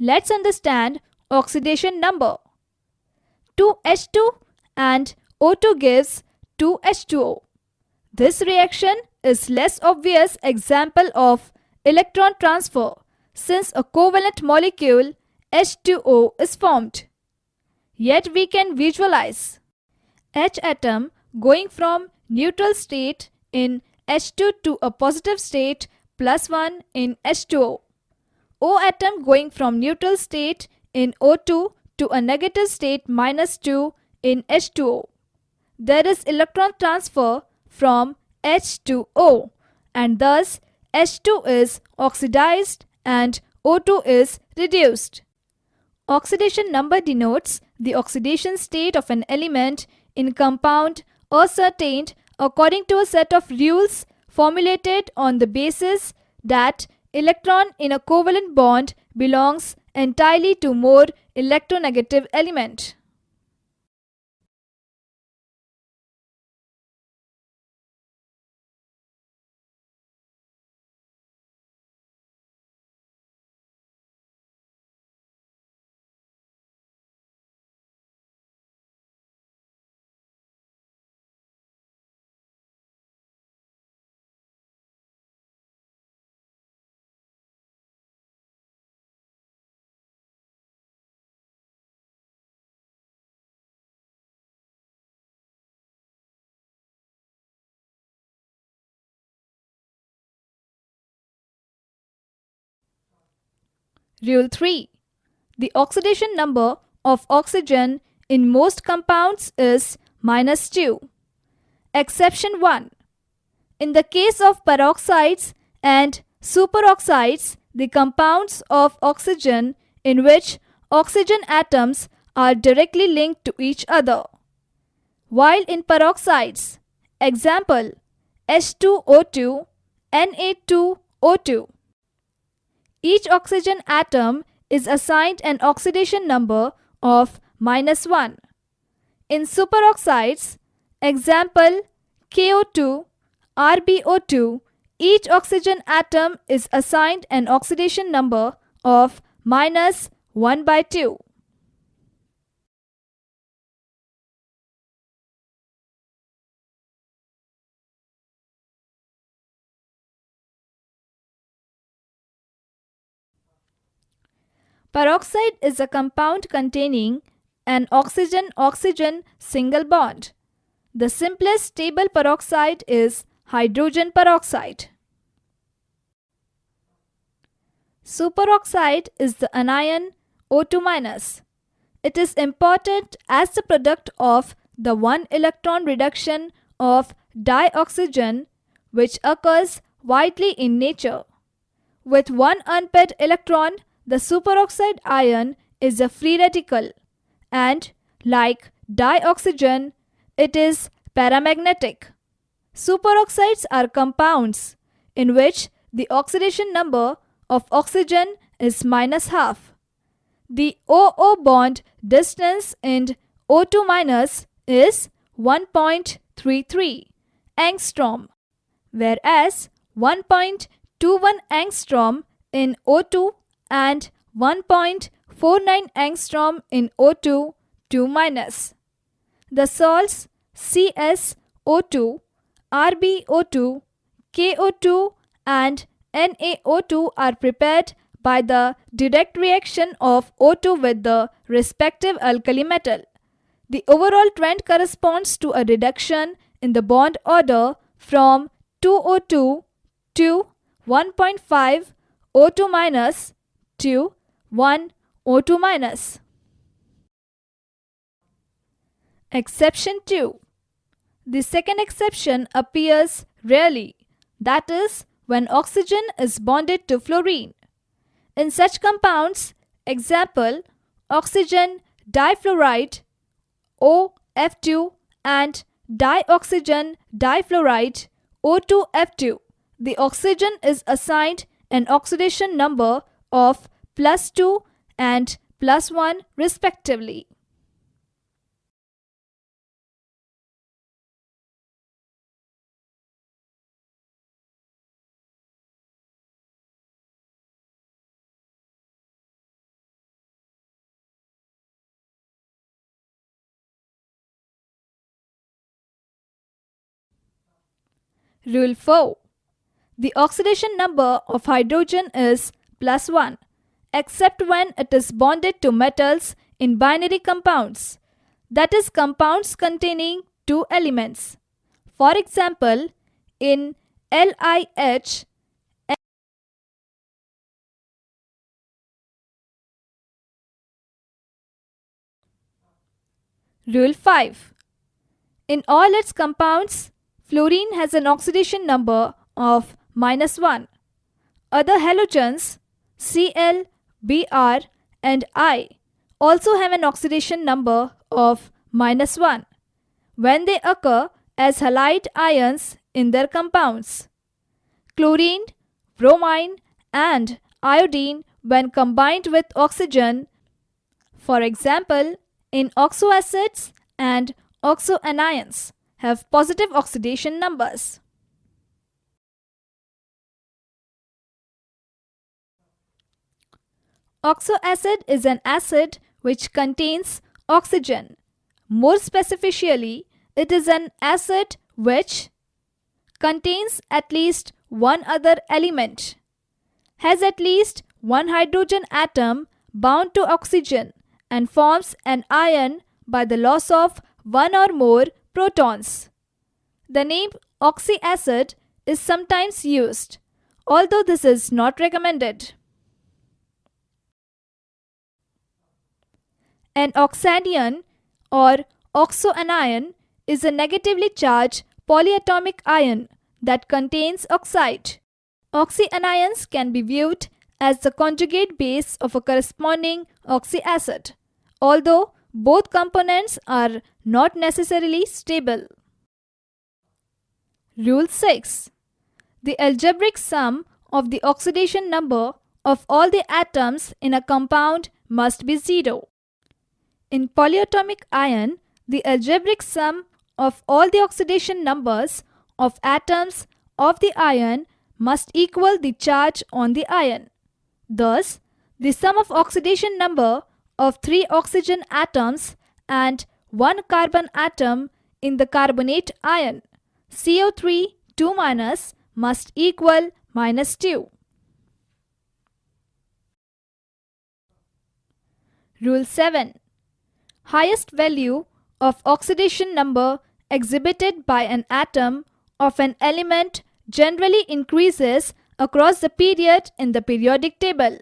Let's understand oxidation number. 2H2 and O2 gives 2H2O. This reaction is less obvious example of electron transfer since a covalent molecule H2O is formed. Yet we can visualize H atom going from neutral state in H2 to a positive state +1 in H2O. O atom going from neutral state in O2 to a negative state -2 in H2O. There is electron transfer from H to O, and thus H2 is oxidized and O2 is reduced. Oxidation number denotes the oxidation state of an element in compound ascertained according to a set of rules formulated on the basis that electron in a covalent bond belongs entirely to more electronegative element. Rule 3. The oxidation number of oxygen in most compounds is -2. Exception 1. In the case of peroxides and superoxides, the compounds of oxygen in which oxygen atoms are directly linked to each other. While in peroxides, example H2O2, Na2O2, each oxygen atom is assigned an oxidation number of -1. In superoxides, example KO2, RbO2, each oxygen atom is assigned an oxidation number of -1/2. Peroxide is a compound containing an oxygen-oxygen single bond. The simplest stable peroxide is hydrogen peroxide. Superoxide is the anion O2-. It is important as the product of the one electron reduction of dioxygen, which occurs widely in nature. With one unpaired electron, the superoxide ion is a free radical, and like dioxygen, it is paramagnetic. Superoxides are compounds in which the oxidation number of oxygen is -half. The OO bond distance in O2- is 1.33 angstrom, whereas 1.21 angstrom in O2 and 1.49 angstrom in O2 2-. The salts CsO2, RbO2, KO2 and NaO2 are prepared by the direct reaction of O2 with the respective alkali metal. The overall trend corresponds to a reduction in the bond order from 2O2 to 1.5 O2- to 1 O2-. Exception 2. The second exception appears rarely, that is, when oxygen is bonded to fluorine. In such compounds, example oxygen difluoride OF2 and dioxygen difluoride O2F2, the oxygen is assigned an oxidation number of +2 and +1 respectively. Rule 4. The oxidation number of hydrogen is +1, except when it is bonded to metals in binary compounds, that is, compounds containing two elements. For example, in LiH, Rule 5. In all its compounds, fluorine has an oxidation number of -1. Other halogens, Cl, Br, and I, also have an oxidation number of -1 when they occur as halide ions in their compounds. Chlorine, bromine, and iodine, when combined with oxygen, for example, in oxoacids and oxoanions, have positive oxidation numbers. Oxoacid is an acid which contains oxygen. More specifically, it is an acid which contains at least one other element, has at least one hydrogen atom bound to oxygen, and forms an ion by the loss of one or more protons. The name oxyacid is sometimes used, although this is not recommended. An oxanion or oxoanion is a negatively charged polyatomic ion that contains oxide. Oxyanions can be viewed as the conjugate base of a corresponding oxyacid, although both components are not necessarily stable. Rule 6. The algebraic sum of the oxidation number of all the atoms in a compound must be 0. In polyatomic ion, the algebraic sum of all the oxidation numbers of atoms of the ion must equal the charge on the ion. Thus, the sum of oxidation number of 3 oxygen atoms and 1 carbon atom in the carbonate ion CO3 2- must equal -2. Rule 7. Highest value of oxidation number exhibited by an atom of an element generally increases across the period in the periodic table.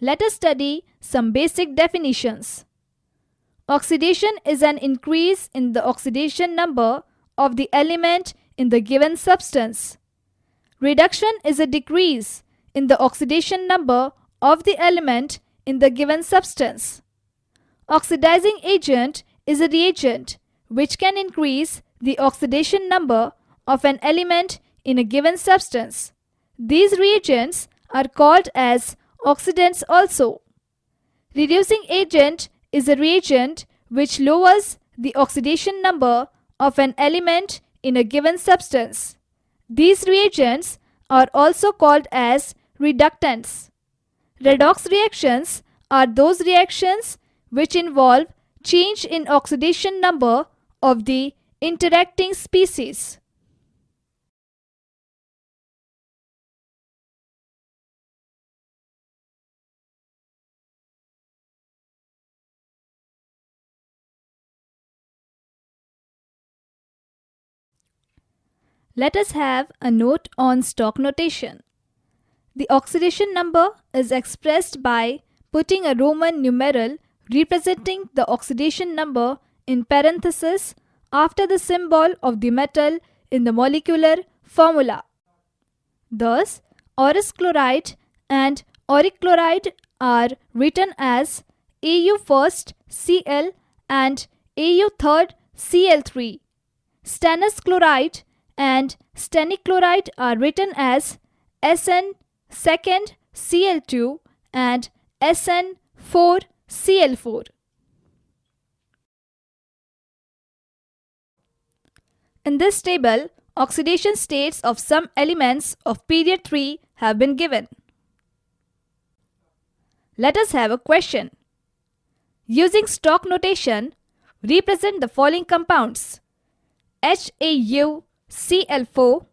Let us study some basic definitions. Oxidation is an increase in the oxidation number of the element in the given substance. Reduction is a decrease in the oxidation number of the element in the given substance. Oxidizing agent is a reagent which can increase the oxidation number of an element in a given substance. These reagents are called as oxidants also. Reducing agent is a reagent which lowers the oxidation number of an element in a given substance. These reagents are also called as reductants. Redox reactions are those reactions which involve change in oxidation number of the interacting species. Let us have a note on stock notation. The oxidation number is expressed by putting a Roman numeral representing the oxidation number in parentheses after the symbol of the metal in the molecular formula. Thus, Aurous chloride and auric chloride are written as Au first Cl and Au third Cl3. Stannous chloride and stannic chloride are written as Sn second Cl2 and Sn4 Cl4. In this table, oxidation states of some elements of period 3 have been given. Let us have a question. Using stock notation, represent the following compounds: HAuCl4,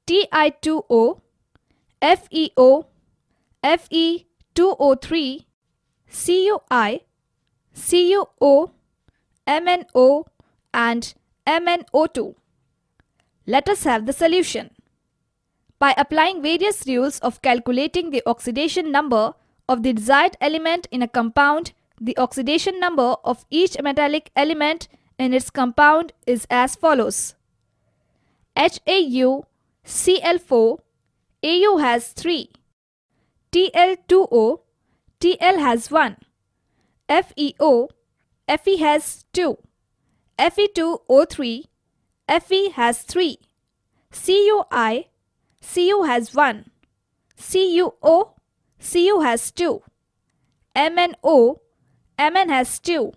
Ti2O, FeO, Fe2O3, CuI, CuO, MnO, and MnO2. Let us have the solution. By applying various rules of calculating the oxidation number of the desired element in a compound, the oxidation number of each metallic element in its compound is as follows. HAuCl4, Au has 3. Tl2O, Tl has 1. FeO, Fe has 2. Fe2O3, Fe has 3. CuI, Cu has 1. CuO, Cu has 2. MnO, Mn has 2.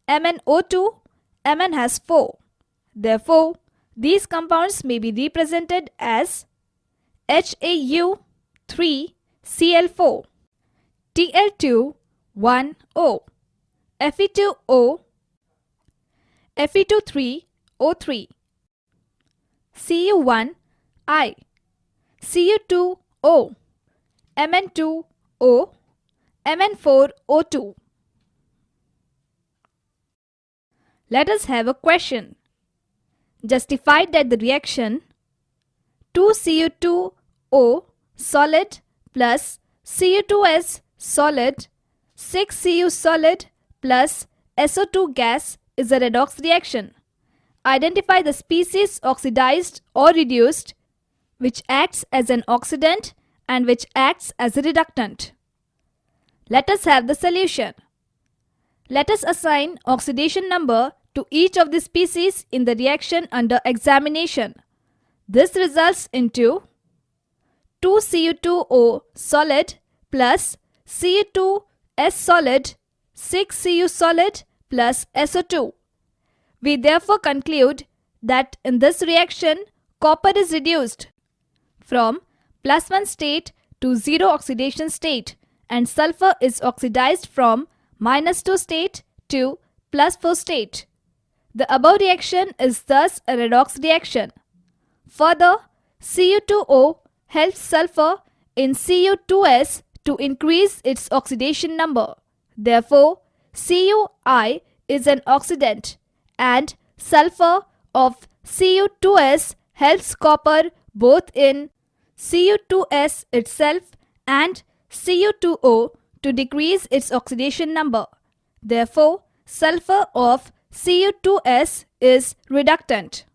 MnO2, Mn has 4. Therefore, these compounds may be represented as HAu3Cl4, Tl2-1O, Fe2O, Fe23O3, Cu1I, Cu2O, Mn2O, Mn4O2. Let us have a question. Justify that the reaction 2Cu2O solid plus Cu2S solid 6Cu solid plus SO2 gas is a redox reaction. Identify the species oxidized or reduced which acts as an oxidant and which acts as a reductant. Let us have the solution. Let us assign oxidation number to each of the species in the reaction under examination. This results into 2Cu2O solid plus Cu2S solid 6Cu solid plus SO2. We therefore conclude that in this reaction, copper is reduced from +1 state to 0 oxidation state and sulfur is oxidized from -2 state to +4 state. The above reaction is thus a redox reaction. Further, Cu2O helps sulfur in Cu2S to increase its oxidation number. Therefore, CuI is an oxidant and sulfur of Cu2S helps copper both in Cu2S itself and Cu2O to decrease its oxidation number. Therefore, sulfur of Cu2S is reductant.